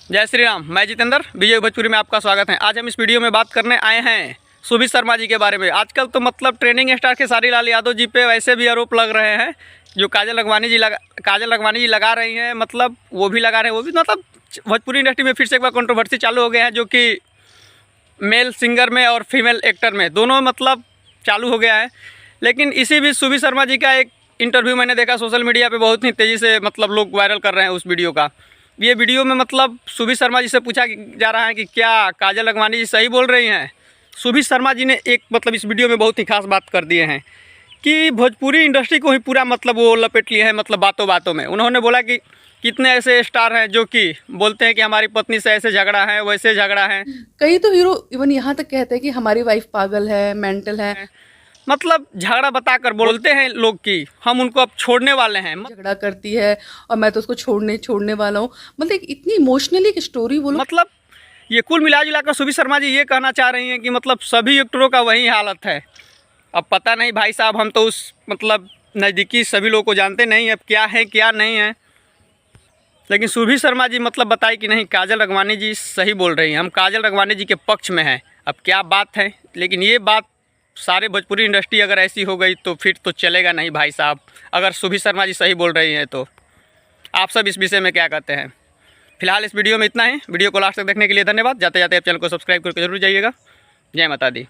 जय श्री राम। मैं जितेंद्र, विजय भोजपुरी में आपका स्वागत है। आज हम इस वीडियो में बात करने आए हैं सुबीर शर्मा जी के बारे में। आजकल तो मतलब ट्रेंडिंग स्टार खेसारी लाल यादव जी पे वैसे भी आरोप लग रहे हैं जो काजल लखवानी जी लगा रही हैं, मतलब वो भी लगा रहे हैं। वो भी मतलब भोजपुरी इंडस्ट्री में फिर से एक बार कंट्रोवर्सी चालू हो गया है, जो कि मेल सिंगर में और फीमेल एक्टर में दोनों मतलब चालू हो गया है। लेकिन इसी बीच सुबीर शर्मा जी का एक इंटरव्यू मैंने देखा सोशल मीडिया पे, बहुत ही तेज़ी से मतलब लोग वायरल कर रहे हैं उस वीडियो का। ये वीडियो में मतलब सुबीर शर्मा जी से पूछा जा रहा है कि क्या काजल लखवानी जी सही बोल रही हैं। सुबीर शर्मा जी ने एक मतलब इस वीडियो में बहुत ही खास बात कर दिए हैं कि भोजपुरी इंडस्ट्री को ही पूरा मतलब वो लपेट लिए हैं, मतलब बातों बातों में। उन्होंने बोला कि कितने ऐसे स्टार हैं जो कि बोलते हैं कि हमारी पत्नी से ऐसे झगड़ा है, वैसे झगड़ा है। कई तो हीरो इवन यहाँ तक कहते हैं कि हमारी वाइफ पागल है, मेंटल है। मतलब झगड़ा बताकर बोलते हैं लोग कि हम उनको अब छोड़ने वाले हैं, झगड़ा करती है और मैं तो उसको छोड़ने वाला हूँ। मतलब एक इतनी इमोशनली एक स्टोरी बोलो। मतलब ये कुल मिला जुलाकर सुबीर शर्मा जी ये कहना चाह रही हैं कि मतलब सभी एक्टरों का वही हालत है। अब पता नहीं भाई साहब, हम तो उस मतलब नज़दीकी सभी लोगों को जानते नहीं, अब क्या है क्या नहीं है। लेकिन सुबीर शर्मा जी मतलब बताई कि नहीं, काजल लखवानी जी सही बोल रही हैं, हम काजल लखवानी जी के पक्ष में हैं। अब क्या बात है, लेकिन ये बात सारे भोजपुरी इंडस्ट्री अगर ऐसी हो गई तो फिर तो चलेगा नहीं भाई साहब। अगर सुबीर शर्मा जी सही बोल रही हैं तो आप सब इस विषय में क्या कहते हैं। फिलहाल इस वीडियो में इतना ही। वीडियो को लास्ट तक देखने के लिए धन्यवाद। जाते जाते आप चैनल को सब्सक्राइब करके जरूर जाइएगा। जय माता दी।